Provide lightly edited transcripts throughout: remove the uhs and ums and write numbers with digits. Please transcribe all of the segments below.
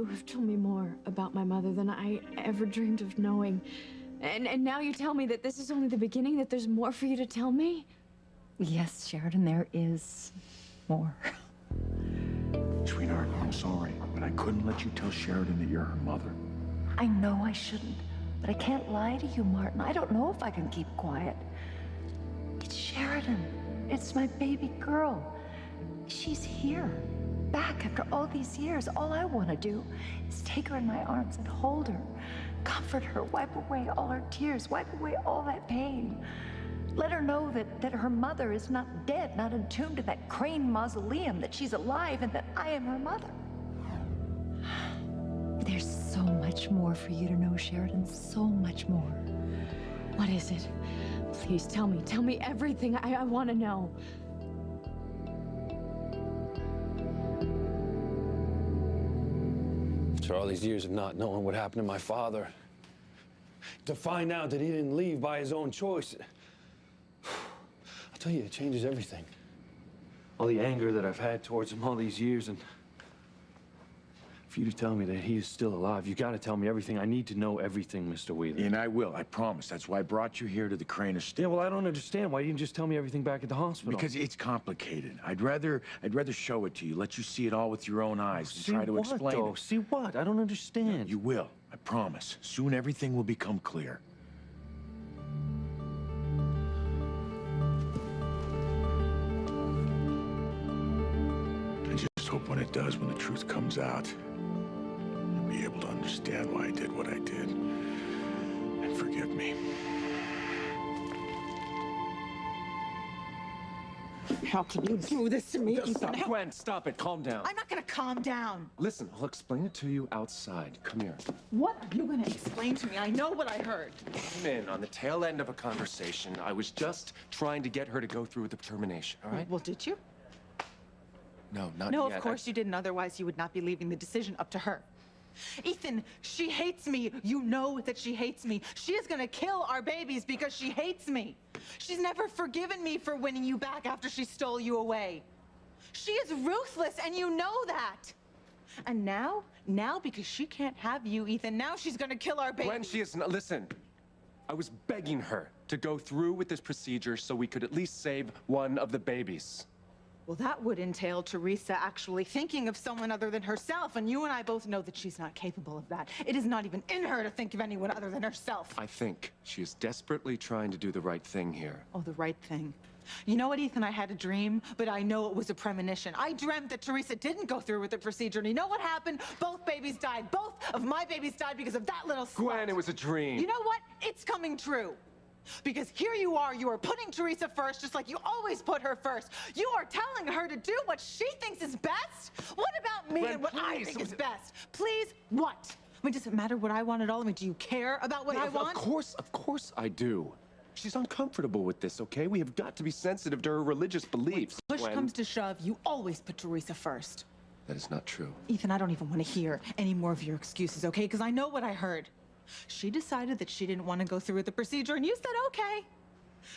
You have told me more about my mother than I ever dreamed of knowing. And now you tell me that this is only the beginning, that there's more for you to tell me? Yes, Sheridan, there is more. Sweetheart, I'm sorry, but I couldn't let you tell Sheridan that you're her mother. I know I shouldn't, but I can't lie to you, Martin. I don't know if I can keep quiet. It's Sheridan. It's my baby girl. She's here, back after all these years. All I want to do is take her in my arms and hold her, comfort her, wipe away all her tears, wipe away all that pain. Let her know that her mother is not dead, not entombed in that crane mausoleum, that she's alive and that I am her mother. There's so much more for you to know, Sheridan, so much more. What is it? Please tell me everything. I want to know. After all these years of not knowing what happened to my father, to find out that he didn't leave by his own choice, I'll tell you, it changes everything. All the anger that I've had towards him all these years, and for you to tell me that he is still alive, you gotta tell me everything. I need to know everything, Mr. Wheeler. And I will, I promise. That's why I brought you here to the Crane estate. Yeah, well, I don't understand. Why didn't you just tell me everything back at the hospital? Because it's complicated. I'd rather show it to you, let you see it all with your own eyes, and try to explain it. See what? I don't understand. You will, I promise. Soon everything will become clear. I just hope when it does, when the truth comes out, you'll be able to understand why I did what I did. And forgive me. How can you do this to me, Ethan? Stop, Gwen, stop it. Calm down. I'm not gonna calm down. Listen, I'll explain it to you outside. Come here. What are you gonna explain to me? I know what I heard. Came in on the tail end of a conversation. I was just trying to get her to go through with the termination, all right? Well, did you? No, not No, yet. of course you didn't. Otherwise, you would not be leaving the decision up to her. Ethan, she hates me. You know that she hates me. She is gonna kill our babies because she hates me. She's never forgiven me for winning you back after she stole you away. She is ruthless, and you know that. And now because she can't have you, Ethan, now she's gonna kill our babies. Gwen, she is not. Listen, I was begging her to go through with this procedure so we could at least save one of the babies. Well, that would entail Teresa actually thinking of someone other than herself, and you and I both know that she's not capable of that. It is not even in her to think of anyone other than herself. I think she is desperately trying to do the right thing here. Oh, the right thing. You know what, Ethan? I had a dream, but I know it was a premonition. I dreamt that Teresa didn't go through with the procedure, and you know what happened? Both babies died. Both of my babies died because of that little slut. Gwen, it was a dream. You know what? It's coming true. Because here you are putting Teresa first, just like you always put her first. You are telling her to do what she thinks is best? What about me Gwen, and what I please. think is best? Please, what? I mean, does it matter what I want at all? I mean, do you care about what I want? Of course I do. She's uncomfortable with this, okay? We have got to be sensitive to her religious beliefs. When push Gwen. comes to shove, you always put Teresa first. That is not true. Ethan, I don't even want to hear any more of your excuses, okay? Because I know what I heard. She decided that she didn't want to go through with the procedure, and you said, okay.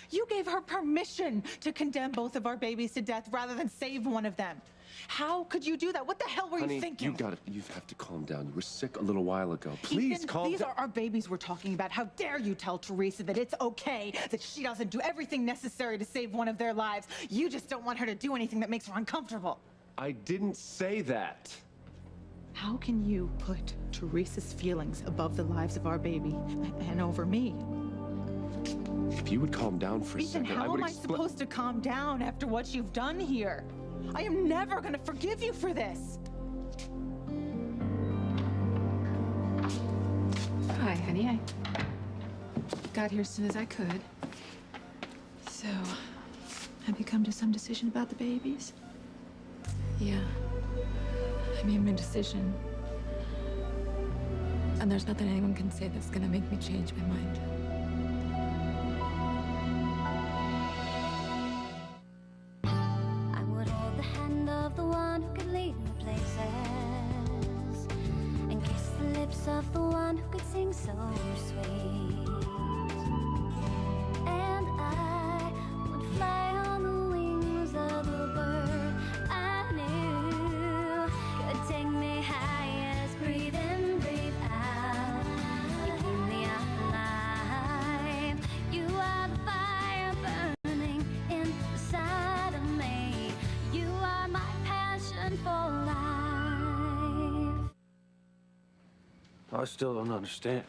You gave her permission to condemn both of our babies to death rather than save one of them. How could you do that? What the hell were you thinking? You have to calm down. You were sick a little while ago. Please Ethan, calm down. these are our babies we're talking about. How dare you tell Teresa that it's okay, that she doesn't do everything necessary to save one of their lives. You just don't want her to do anything that makes her uncomfortable. I didn't say that. How can you put Teresa's feelings above the lives of our baby and over me? If you would calm down for a Ethan, second, how am I supposed to calm down after what you've done here? I am never gonna forgive you for this. Hi, honey. I got here as soon as I could. So, have you come to some decision about the babies? Yeah. I made my decision. And there's nothing anyone can say that's gonna make me change my mind. I would hold the hand of the one who could lead me places, and kiss the lips of the one who could sing so sweet. And I would fly on the wings of the bird I knew could take me high as breeze. I still don't understand.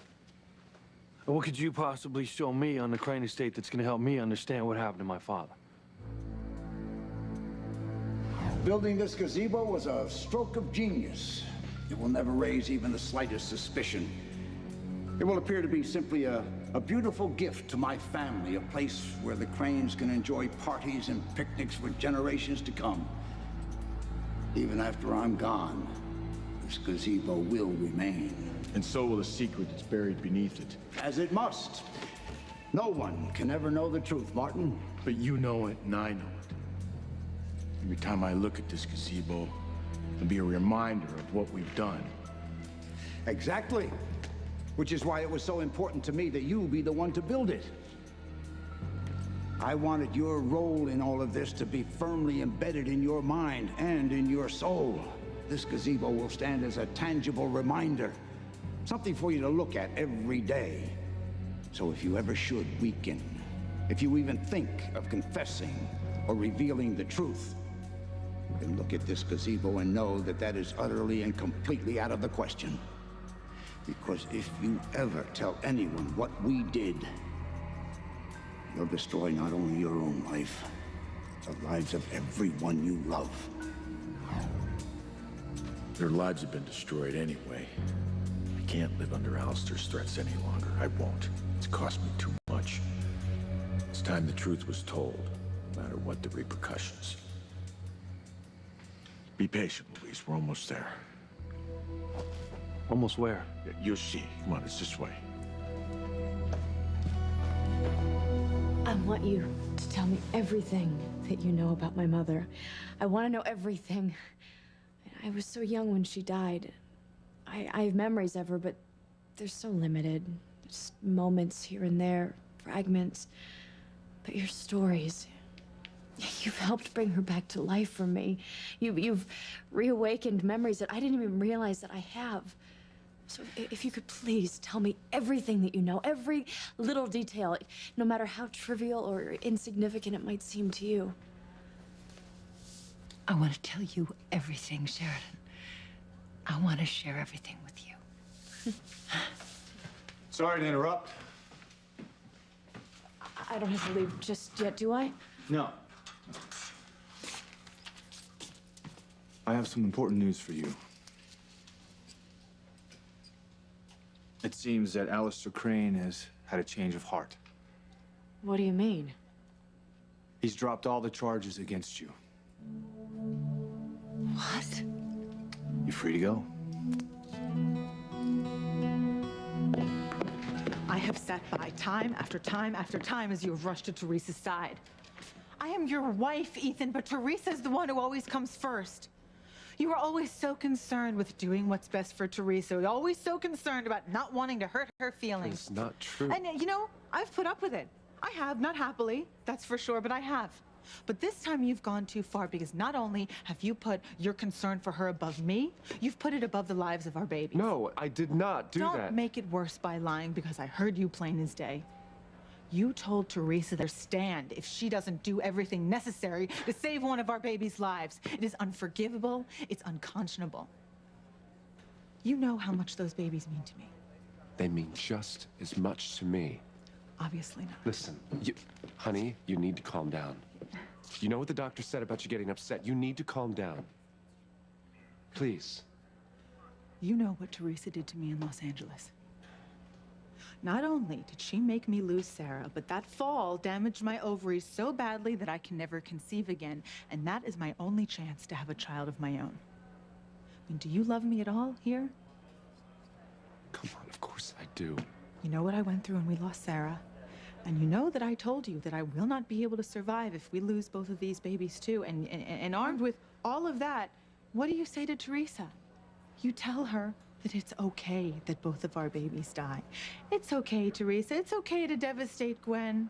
What could you possibly show me on the Crane estate that's gonna help me understand what happened to my father? Building this gazebo was a stroke of genius. It will never raise even the slightest suspicion. It will appear to be simply a beautiful gift to my family, a place where the Cranes can enjoy parties and picnics for generations to come. Even after I'm gone, this gazebo will remain. And so will the secret that's buried beneath it. As it must. No one can ever know the truth, Martin. But you know it, and I know it. Every time I look at this gazebo, it'll be a reminder of what we've done. Exactly. Which is why it was so important to me that you be the one to build it. I wanted your role in all of this to be firmly embedded in your mind and in your soul. This gazebo will stand as a tangible reminder, something for you to look at every day. So if you ever should weaken, if you even think of confessing or revealing the truth, then look at this gazebo and know that that is utterly and completely out of the question. Because if you ever tell anyone what we did, you'll destroy not only your own life, but the lives of everyone you love. Their lives have been destroyed anyway. I can't live under Alistair's threats any longer. I won't. It's cost me too much. It's time the truth was told, no matter what the repercussions. Be patient, Louise. We're almost there. Almost where? Yeah, you'll see. Come on, it's this way. I want you to tell me everything that you know about my mother. I want to know everything. I was so young when she died. I have memories of her, but they're so limited. Just moments here and there, fragments. But your stories, you've helped bring her back to life for me. You've reawakened memories that I didn't even realize that I have. So if you could please tell me everything that you know, every little detail, no matter how trivial or insignificant it might seem to you. I want to tell you everything, Sheridan. I want to share everything with you. Sorry to interrupt. I don't have to leave just yet, do I? No. I have some important news for you. It seems that Alistair Crane has had a change of heart. What do you mean? He's dropped all the charges against you. What? You're free to go. I have sat by time after time after time as you have rushed to Teresa's side. I am your wife, Ethan, but Teresa's the one who always comes first. You were always so concerned with doing what's best for Teresa. You're always so concerned about not wanting to hurt her feelings. It's not true. And, you know, I've put up with it. I have, not happily, that's for sure, but I have. But this time you've gone too far because not only have you put your concern for her above me, you've put it above the lives of our babies. No, I did not do that. Don't make it worse by lying because I heard you plain as day. You told Teresa to stand if she doesn't do everything necessary to save one of our babies' lives. It is unforgivable. It's unconscionable. You know how much those babies mean to me. They mean just as much to me. Obviously not. Listen, honey, you need to calm down. You know what the doctor said about you getting upset? You need to calm down. Please. You know what Teresa did to me in Los Angeles. Not only did she make me lose Sarah, but that fall damaged my ovaries so badly that I can never conceive again, and that is my only chance to have a child of my own. I mean, do you love me at all here? Come on, of course I do. You know what I went through when we lost Sarah, and you know that I told you that I will not be able to survive if we lose both of these babies too, and armed with all of that, what do you say to Teresa? You tell her that it's okay that both of our babies die. It's okay, Teresa. It's okay to devastate Gwen.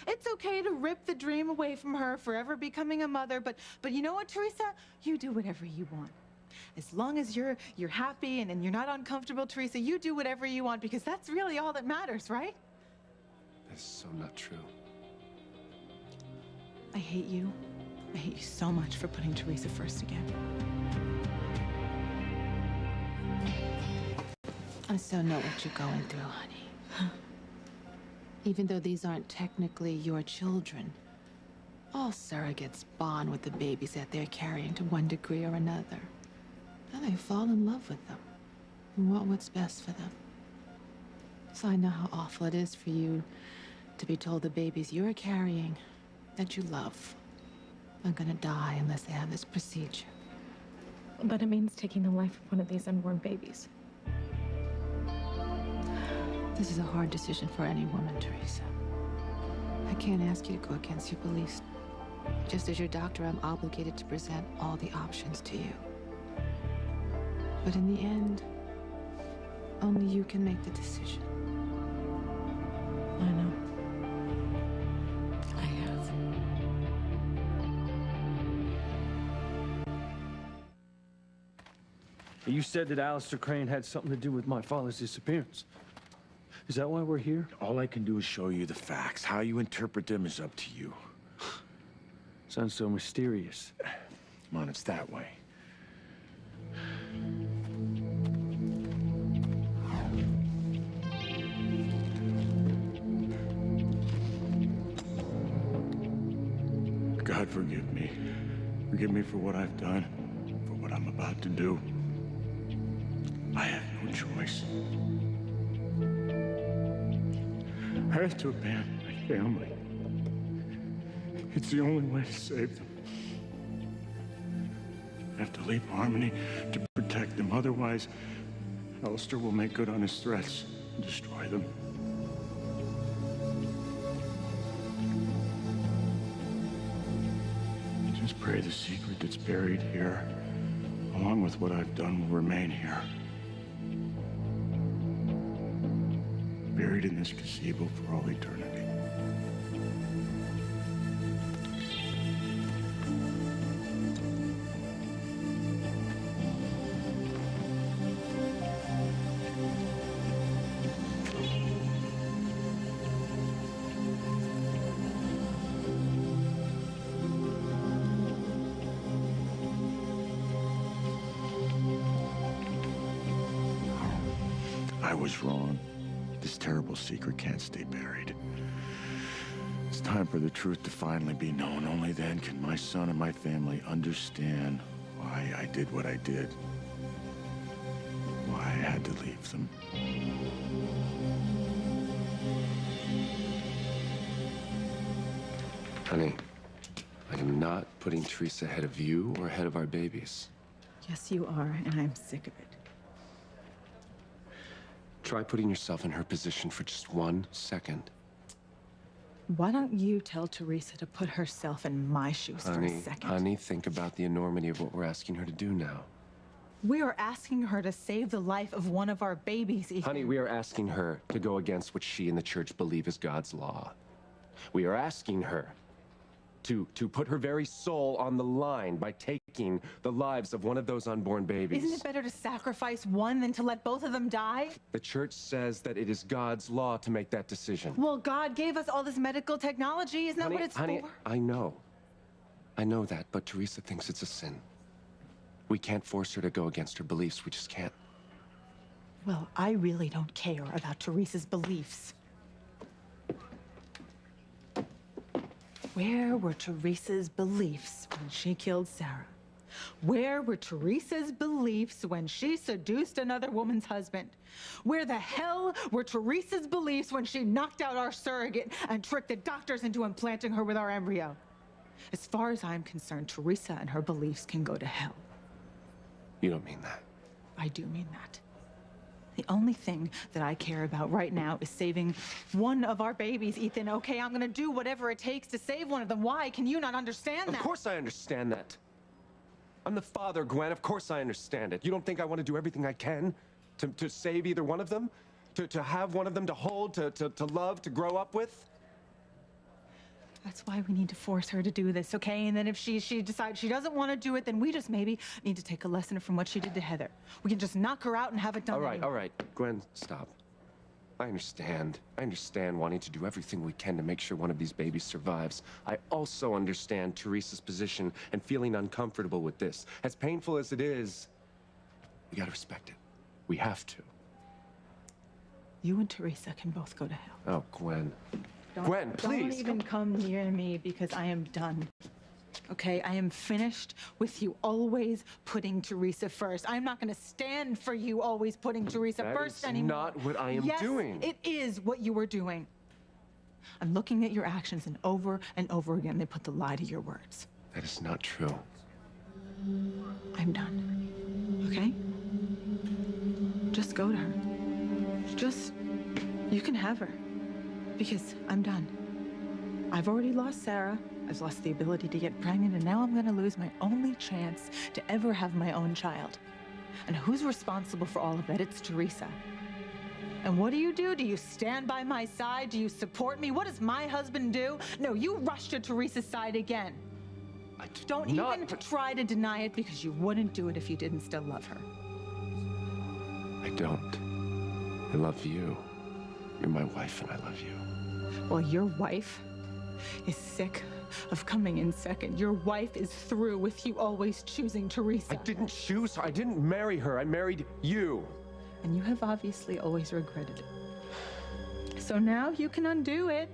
It's okay to rip the dream away from her, forever becoming a mother. But you know what, Teresa? You do whatever you want. As long as you're happy and you're not uncomfortable, Teresa, you do whatever you want because that's really all that matters, right? That's so not true. I hate you. I hate you so much for putting Teresa first again. I so know what you're going through, honey. Even though these aren't technically your children, all surrogates bond with the babies that they're carrying to one degree or another. And they fall in love with them and want what's best for them. So I know how awful it is for you to be told the babies you're carrying that you love are gonna die unless they have this procedure. But it means taking the life of one of these unborn babies. This is a hard decision for any woman, Teresa. I can't ask you to go against your beliefs. Just as your doctor, I'm obligated to present all the options to you. But in the end, only you can make the decision. I know. I have. You said that Alistair Crane had something to do with my father's disappearance. Is that why we're here? All I can do is show you the facts. How you interpret them is up to you. Sounds so mysterious. Come on, it's that way. God, forgive me. Forgive me for what I've done, for what I'm about to do. I have no choice. I have to abandon my family. It's the only way to save them. I have to leave Harmony to protect them. Otherwise, Alistair will make good on his threats and destroy them. Just pray the secret that's buried here, along with what I've done, will remain here. Buried in this gazebo for all eternity. I was wrong. This terrible secret can't stay buried. It's time for the truth to finally be known. Only then can my son and my family understand why I did what I did. Why I had to leave them. Honey, I am not putting Teresa ahead of you or ahead of our babies. Yes, you are, and I'm sick of it. Try putting yourself in her position for just 1 second. Why don't you tell Teresa to put herself in my shoes for a second? Honey, think about the enormity of what we're asking her to do now. We are asking her to save the life of one of our babies, Ethan. Honey, we are asking her to go against what she and the church believe is God's law. We are asking her to put her very soul on the line by taking the lives of one of those unborn babies. Isn't it better to sacrifice one than to let both of them die? The church says that it is God's law to make that decision. Well, God gave us all this medical technology. Isn't that what it's honey, for? I know that, but Teresa thinks it's a sin. We can't force her to go against her beliefs. We just can't. Well, I really don't care about Teresa's beliefs. Where were Teresa's beliefs when she killed Sarah? Where were Teresa's beliefs when she seduced another woman's husband? Where the hell were Teresa's beliefs when she knocked out our surrogate and tricked the doctors into implanting her with our embryo? As far as I'm concerned, Teresa and her beliefs can go to hell. You don't mean that. I do mean that. The only thing that I care about right now is saving one of our babies, Ethan, okay? I'm gonna do whatever it takes to save one of them. Why? Can you not understand that? Of course I understand that. I'm the father, Gwen. Of course I understand it. You don't think I want to do everything I can to save either one of them? To have one of them to hold, to love, to grow up with? That's why we need to force her to do this, okay? And then if she decides she doesn't want to do it, then we just maybe need to take a lesson from what she did to Heather. We can just knock her out and have it done anyway. All right. Gwen, stop. I understand. I understand wanting to do everything we can to make sure one of these babies survives. I also understand Teresa's position and feeling uncomfortable with this. As painful as it is, we gotta respect it. We have to. You and Teresa can both go to hell. Oh, Gwen. Gwen, please. Don't even come near me because I am done. Okay, I am finished with you always putting Teresa first. I'm not going to stand for you always putting Teresa first anymore. That is not what I am doing. Yes, it is what you were doing. I'm looking at your actions, and over again, they put the lie to your words. That is not true. I'm done. Okay? Just go to her. You can have her. Because I'm done. I've already lost Sarah. I've lost the ability to get pregnant, and now I'm gonna lose my only chance to ever have my own child. And who's responsible for all of that? It's Teresa. And what do? Do you stand by my side? Do you support me? What does my husband do? No, you rush to Teresa's side again. Don't even try to deny it, because you wouldn't do it if you didn't still love her. I don't. I love you. You're my wife, and I love you. Well, your wife is sick of coming in second. Your wife is through with you always choosing Teresa. I didn't choose her. I didn't marry her. I married you. And you have obviously always regretted it. So now you can undo it.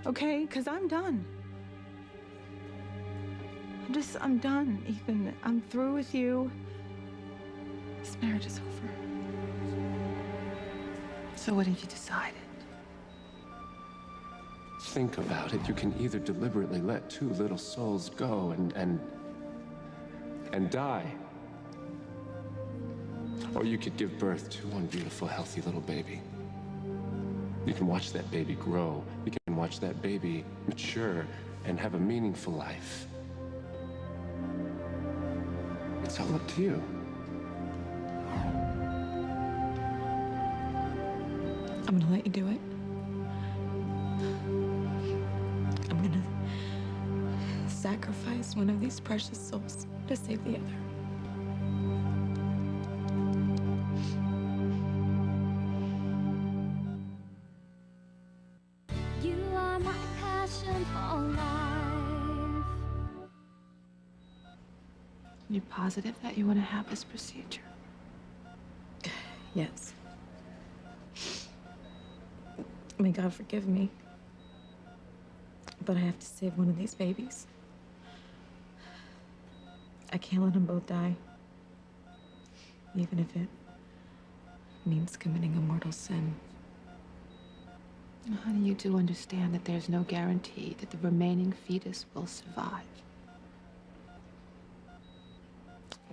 Okay? Because I'm done. I'm done, Ethan. I'm through with you. This marriage is over. So what have you decided? Think about it. You can either deliberately let two little souls go and die, or you could give birth to one beautiful, healthy little baby. You can watch that baby grow. You can watch that baby mature and have a meaningful life. It's all up to you. I'm gonna let you do it. I'm gonna sacrifice one of these precious souls to save the other. You are my passion for life. You're positive that you want to have this procedure? Yes. May God forgive me, but I have to save one of these babies. I can't let them both die, even if it means committing a mortal sin. Honey, you do understand that there's no guarantee that the remaining fetus will survive.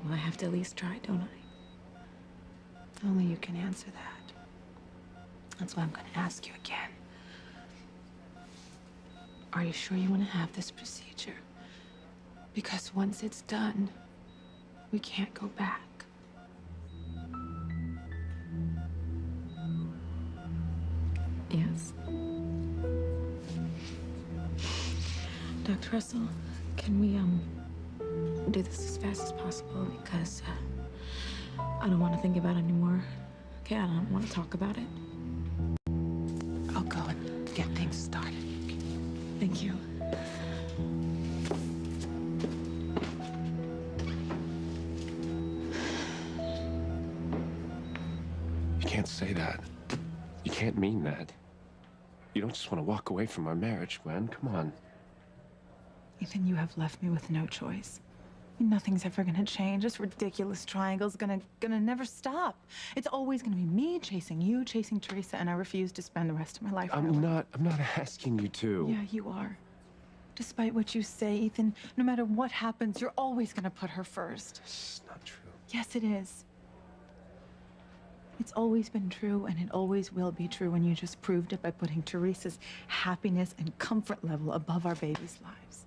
Well, I have to at least try, don't I? Only you can answer that. That's why I'm going to ask you again. Are you sure you want to have this procedure? Because once it's done, we can't go back. Yes. Dr. Russell, can we, do this as fast as possible? Because, I don't want to think about it anymore. Okay, I don't want to talk about it. I'll go and get things started. Thank you. You can't say that. You can't mean that. You don't just want to walk away from our marriage, Gwen. Come on. Ethan, you have left me with no choice. Nothing's ever gonna change. This ridiculous triangle's gonna never stop. It's always gonna be me chasing you, chasing Teresa, and I refuse to spend the rest of my life. I'm not asking you to. Yeah, you are. Despite what you say, Ethan, no matter what happens, you're always gonna put her first. It's not true. Yes, it is. It's always been true, and it always will be true, and you just proved it by putting Teresa's happiness and comfort level above our babies' lives.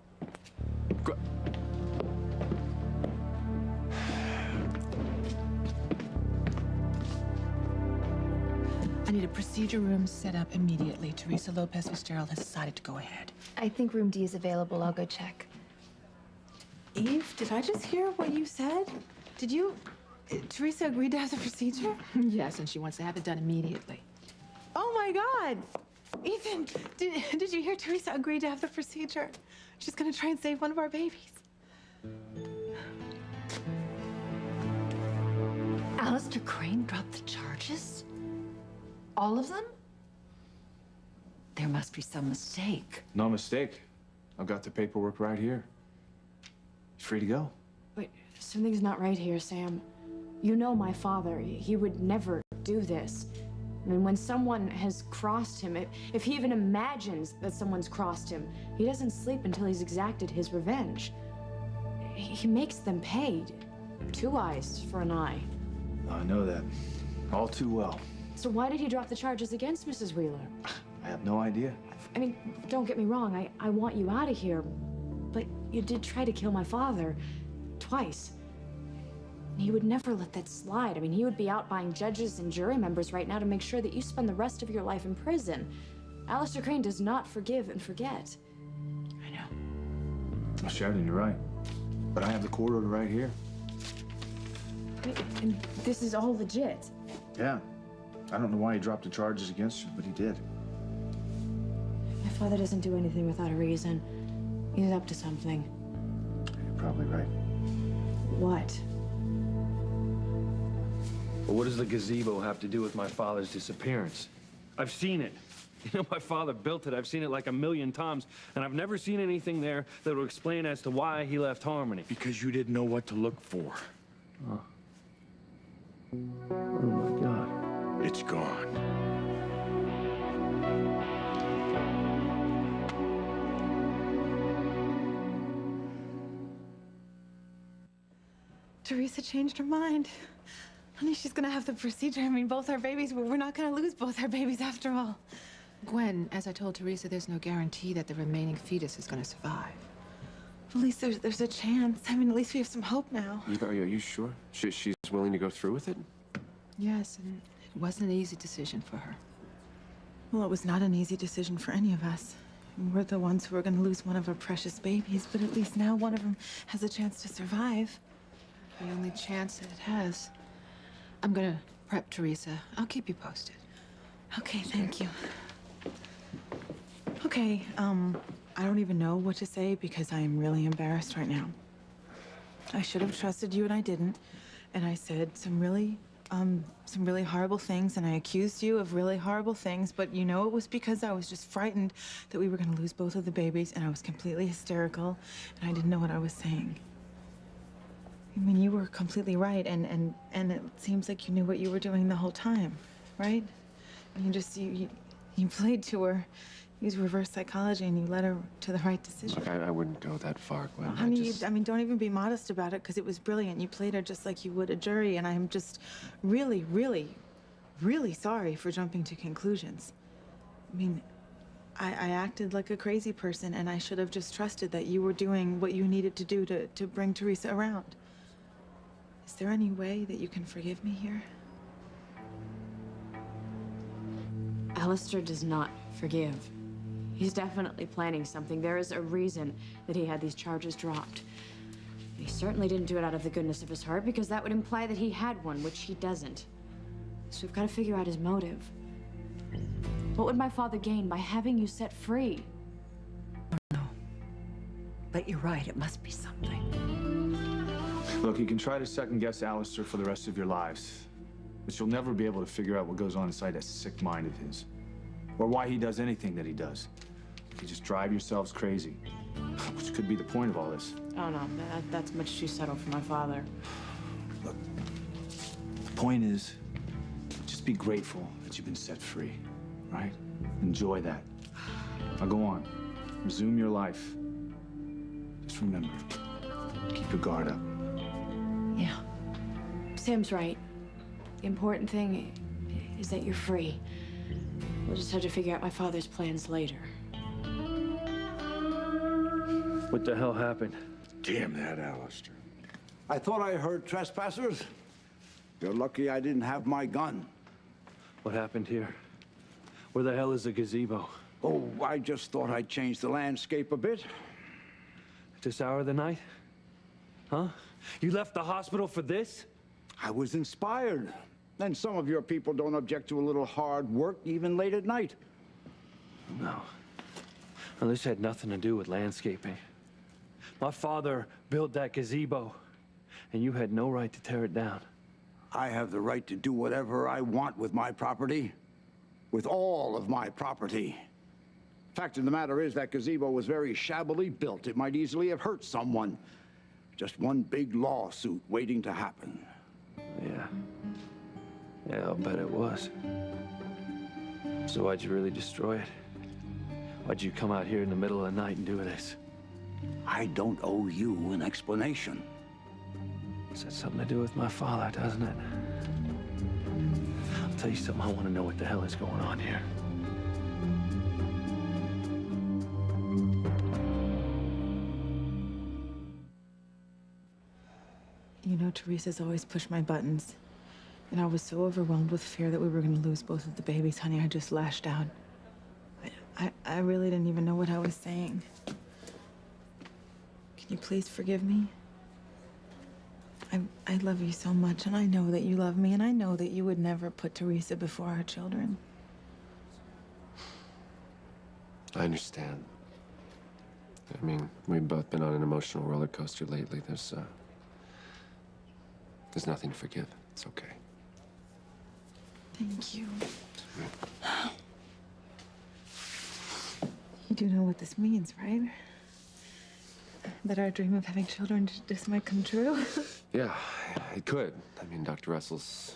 I need a procedure room set up immediately. Teresa Lopez Fitzgerald has decided to go ahead. I think room D is available. I'll go check. Eve, did I just hear what you said? Did you... Teresa agreed to have the procedure? Yes, and she wants to have it done immediately. Oh my God! Ethan, did you hear Teresa agreed to have the procedure? She's gonna try and save one of our babies. Alistair Crane dropped the charges? All of them? There must be some mistake. No mistake. I've got the paperwork right here. Free to go. But something's not right here, Sam. You know my father. He would never do this. I mean, when someone has crossed him, if he even imagines that someone's crossed him, he doesn't sleep until he's exacted his revenge. He makes them pay. 2 eyes for an eye. I know that. All too well. So why did he drop the charges against Mrs. Wheeler? I have no idea. I mean, don't get me wrong, I want you out of here, but you did try to kill my father twice. He would never let that slide. I mean, he would be out buying judges and jury members right now to make sure that you spend the rest of your life in prison. Alistair Crane does not forgive and forget. I know. Well, Sheridan, you're right. But I have the court order right here. And this is all legit. Yeah. I don't know why he dropped the charges against you, but he did. My father doesn't do anything without a reason. He's up to something. You're probably right. What? But what does the gazebo have to do with my father's disappearance? I've seen it. You know, my father built it. I've seen it like 1,000,000 times, and I've never seen anything there that would explain as to why he left Harmony. Because you didn't know what to look for. Oh. Oh my God. It's gone. Teresa changed her mind. Honey, she's gonna have the procedure. I mean, both our babies, we're not gonna lose both our babies after all. Gwen, as I told Teresa, there's no guarantee that the remaining fetus is gonna survive. At least there's a chance. I mean, at least we have some hope now. Are you sure? She's willing to go through with it? Yes, and it wasn't an easy decision for her. Well, it was not an easy decision for any of us. We're the ones who are gonna lose one of our precious babies, but at least now one of them has a chance to survive. The only chance that it has. I'm gonna prep Teresa. I'll keep you posted. Okay, thank you. Okay, I don't even know what to say because I am really embarrassed right now. I should have trusted you and I didn't. And I said some really horrible things and I accused you of really horrible things, but you know it was because I was just frightened that we were gonna lose both of the babies and I was completely hysterical and I didn't know what I was saying. I mean, you were completely right, and it seems like you knew what you were doing the whole time, right? And you played to her, used reverse psychology, and you led her to the right decision. Look, I wouldn't go that far, Gwen. Honey, I mean, don't even be modest about it, because it was brilliant. You played her just like you would a jury, and I'm just really, really, really sorry for jumping to conclusions. I mean, I acted like a crazy person, and I should have just trusted that you were doing what you needed to do to bring Teresa around. Is there any way that you can forgive me here? Alistair does not forgive. He's definitely planning something. There is a reason that he had these charges dropped. He certainly didn't do it out of the goodness of his heart, because that would imply that he had one, which he doesn't. So we've got to figure out his motive. What would my father gain by having you set free? I don't know. But you're right, it must be something. Look, you can try to second-guess Alistair for the rest of your lives, but you'll never be able to figure out what goes on inside that sick mind of his, or why he does anything that he does. You just drive yourselves crazy, which could be the point of all this. Oh, no, that's much too subtle for my father. Look, the point is, just be grateful that you've been set free, right? Enjoy that. Now go on, resume your life. Just remember, keep your guard up. Yeah. Sam's right. The important thing is that you're free. We'll just have to figure out my father's plans later. What the hell happened? Damn that Alistair. I thought I heard trespassers. You're lucky I didn't have my gun. What happened here? Where the hell is the gazebo? Oh, I just thought I'd change the landscape a bit. At this hour of the night? Huh? You left the hospital for this? I was inspired. And some of your people don't object to a little hard work, even late at night. No. Well, this had nothing to do with landscaping. My father built that gazebo, and you had no right to tear it down. I have the right to do whatever I want with my property. with all of my property. Fact of the matter is, that gazebo was very shabbily built. It might easily have hurt someone. Just one big lawsuit waiting to happen. Yeah. Yeah, I'll bet it was. So why'd you really destroy it? Why'd you come out here in the middle of the night and do this? I don't owe you an explanation. It's got something to do with my father, doesn't it? I'll tell you something, I want to know what the hell is going on here. You know, Teresa's always pushed my buttons. And I was so overwhelmed with fear that we were going to lose both of the babies, honey, I just lashed out. I really didn't even know what I was saying. Can you please forgive me? I love you so much, and I know that you love me, and I know that you would never put Teresa before our children. I understand. I mean, we've both been on an emotional roller coaster lately. There's nothing to forgive. It's okay. Thank you. You do know what this means, right? That our dream of having children just might come true? Yeah, it could. I mean, Dr. Russell's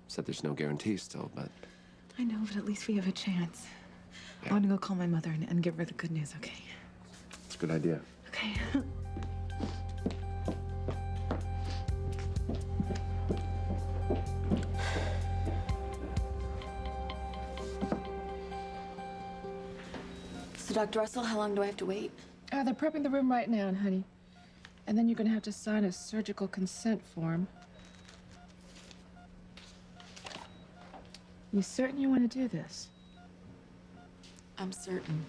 said there's no guarantee still, but... I know, but at least we have a chance. I want to go call my mother and give her the good news, okay? It's a good idea. Okay. So, Dr. Russell, how long do I have to wait? They're prepping the room right now, honey. And then you're gonna have to sign a surgical consent form. You certain you want to do this? I'm certain.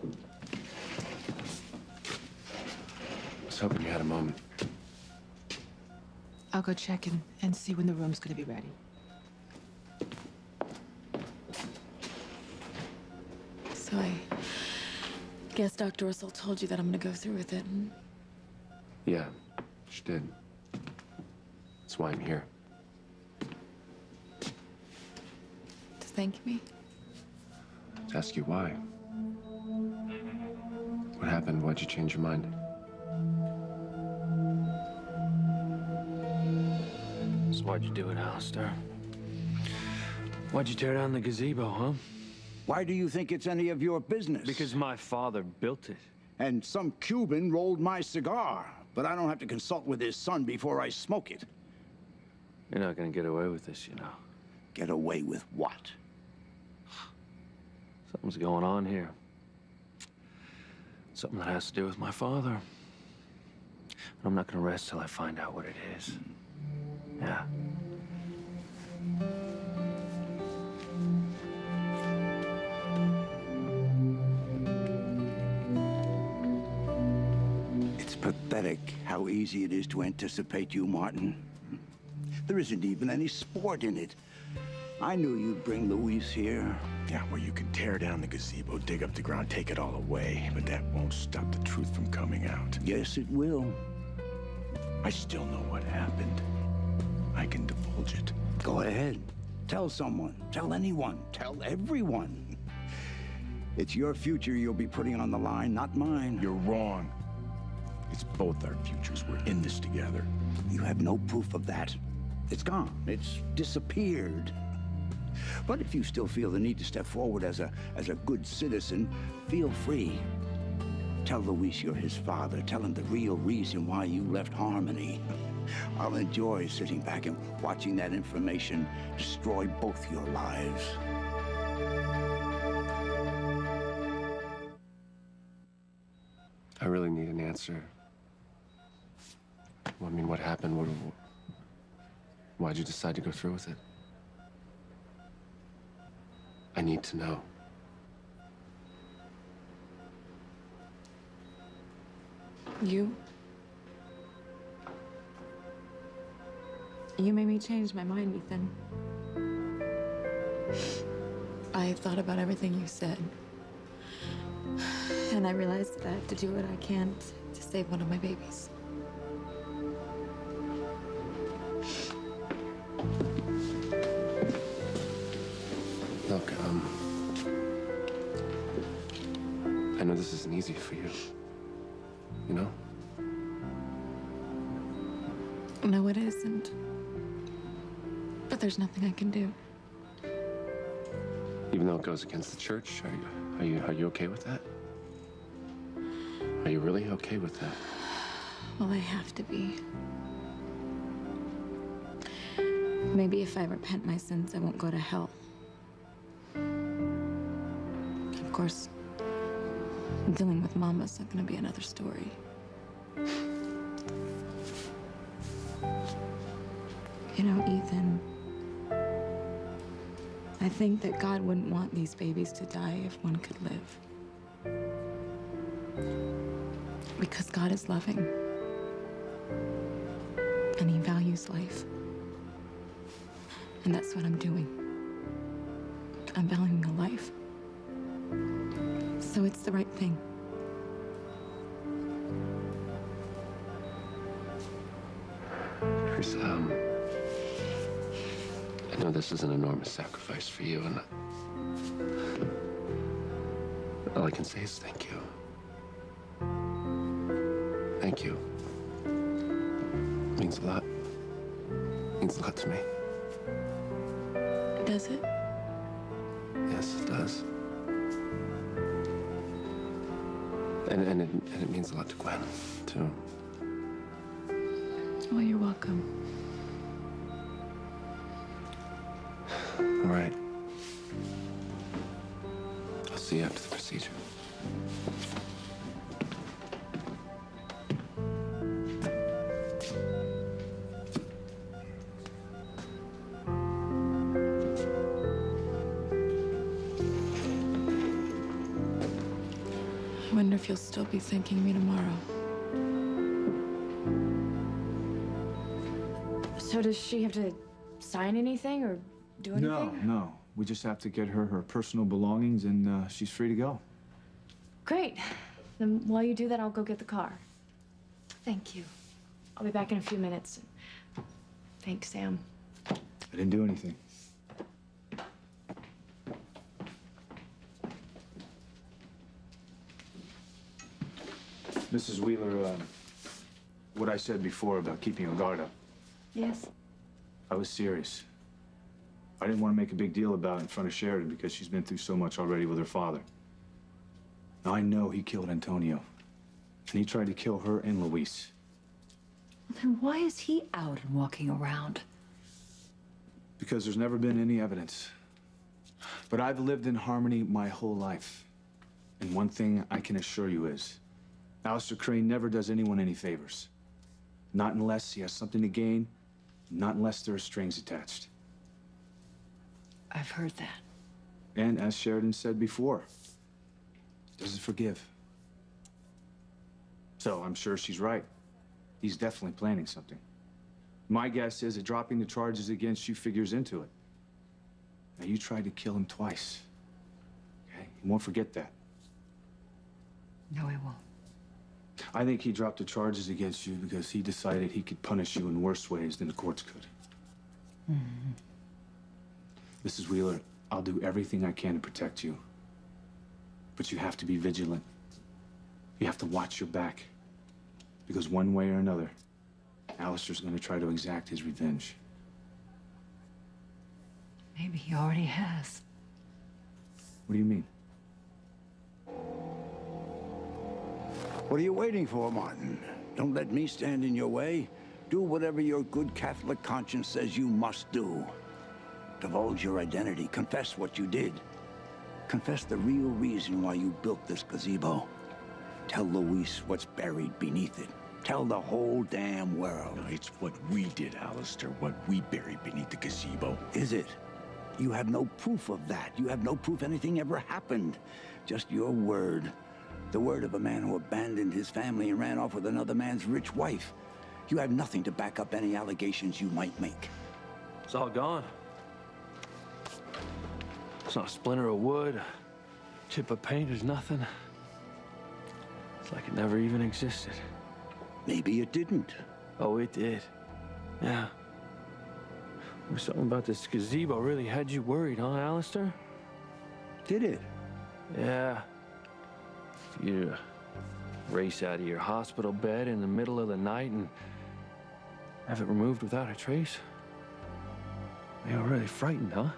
I was hoping you had a moment. I'll go check in and see when the room's gonna be ready. So I guess Dr. Russell told you that I'm gonna go through with it. Yeah, she did. That's why I'm here. To thank me? To ask you why. What happened? Why'd you change your mind? So why'd you do it, Alistair? Why'd you tear down the gazebo, huh? Why do you think it's any of your business? Because my father built it. And some Cuban rolled my cigar. But I don't have to consult with his son before I smoke it. You're not gonna get away with this, you know. Get away with what? Something's going on here. Something that has to do with my father. And I'm not gonna rest till I find out what it is. Yeah. It's pathetic how easy it is to anticipate you, Martin. There isn't even any sport in it. I knew you'd bring Louise here. Yeah, well, you can tear down the gazebo, dig up the ground, take it all away, but that won't stop the truth from coming out. Yes, it will. I still know what happened. I can divulge it. Go ahead. Tell someone. Tell anyone. Tell everyone. It's your future you'll be putting on the line, not mine. You're wrong. It's both our futures. We're in this together. You have no proof of that. It's gone. It's disappeared. But if you still feel the need to step forward as a good citizen, feel free. Tell Luis you're his father. Tell him the real reason why you left Harmony. I'll enjoy sitting back and watching that information destroy both your lives. I really need an answer. I mean, what happened? Why'd you decide to go through with it? I need to know. You made me change my mind, Ethan. I thought about everything you said. And I realized that I have to do what I can to save one of my babies. this isn't easy for you. You know? No, it isn't. But there's nothing I can do. Even though it goes against the church, are you okay with that? Are you really okay with that? Well, I have to be. Maybe if I repent my sins, I won't go to hell. Of course, dealing with Mama's not gonna be another story. You know, Ethan, I think that God wouldn't want these babies to die if one could live. Because God is loving. And he values life. And that's what I'm doing. I'm valuing a life. So it's the right thing. Teresa, I know this is an enormous sacrifice for you, and all I can say is thank you. Thank you. It means a lot. It means a lot to me. Does it? Yes, it does. And it means a lot to Gwen, too. Well, you're welcome. All right. I'll see you after the procedure. I wonder if you'll still be thanking me tomorrow. So does she have to sign anything or do anything? No. We just have to get her personal belongings, and she's free to go. Great. Then while you do that, I'll go get the car. Thank you. I'll be back in a few minutes. Thanks, Sam. I didn't do anything. Mrs. Wheeler, what I said before about keeping your guard up, Yes? I was serious. I didn't want to make a big deal about it in front of Sheridan because she's been through so much already with her father. Now, I know he killed Antonio, and he tried to kill her and Luis. Then why is he out and walking around? Because there's never been any evidence. But I've lived in harmony my whole life. And one thing I can assure you is, Alistair Crane never does anyone any favors. Not unless he has something to gain, not unless there are strings attached. I've heard that. And as Sheridan said before, doesn't forgive. So I'm sure she's right. He's definitely planning something. My guess is that dropping the charges against you figures into it. Now, you tried to kill him twice. Okay? He won't forget that. No, I won't. I think he dropped the charges against you because he decided he could punish you in worse ways than the courts could. Mm-hmm. Mrs. Wheeler, I'll do everything I can to protect you. But you have to be vigilant. You have to watch your back. Because one way or another, Alistair's going to try to exact his revenge. Maybe he already has. What do you mean? What are you waiting for, Martin? Don't let me stand in your way. Do whatever your good Catholic conscience says you must do. Divulge your identity. Confess what you did. Confess the real reason why you built this gazebo. Tell Luis what's buried beneath it. Tell the whole damn world. No, it's what we did, Alistair. What we buried beneath the gazebo. Is it? You have no proof of that. You have no proof anything ever happened. Just your word. The word of a man who abandoned his family and ran off with another man's rich wife. You have nothing to back up any allegations you might make. It's all gone. It's not a splinter of wood, a chip of paint, there's nothing. It's like it never even existed. Maybe it didn't. Oh, it did. Yeah. Something about this gazebo really had you worried, huh, Alistair? Did it? Yeah. for you to race out of your hospital bed in the middle of the night and have it removed without a trace. You were really frightened, huh?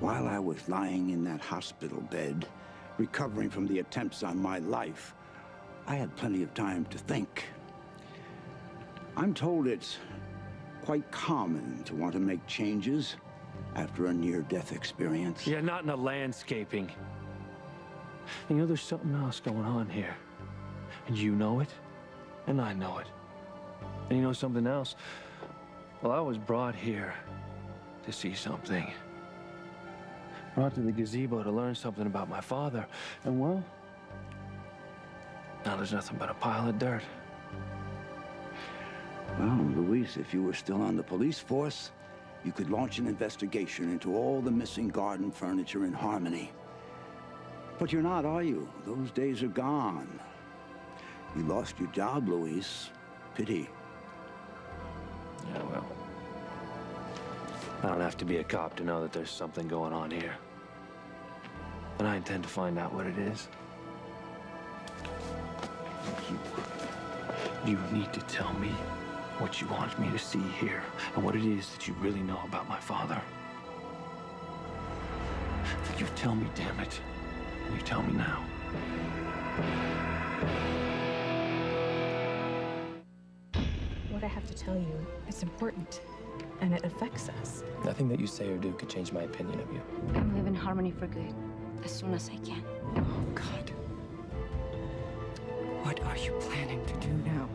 While I was lying in that hospital bed, recovering from the attempts on my life, I had plenty of time to think. I'm told it's quite common to want to make changes after a near-death experience. Yeah, not in the landscaping. You know, there's something else going on here. And you know it, and I know it. And you know something else? Well, I was brought here to see something. Brought to the gazebo to learn something about my father. And well, now there's nothing but a pile of dirt. Well, Luis, if you were still on the police force, you could launch an investigation into all the missing garden furniture in Harmony. But you're not, are you? Those days are gone. You lost your job, Luis. Pity. Yeah, well, I don't have to be a cop to know that there's something going on here. And I intend to find out what it is. You need to tell me what you wanted me to see here and what it is that you really know about my father. You tell me, damn it. You tell me now. What I have to tell you is important, and it affects us. Nothing that you say or do could change my opinion of you. I'm leaving Harmony for good, as soon as I can. Oh, God. What are you planning to do now?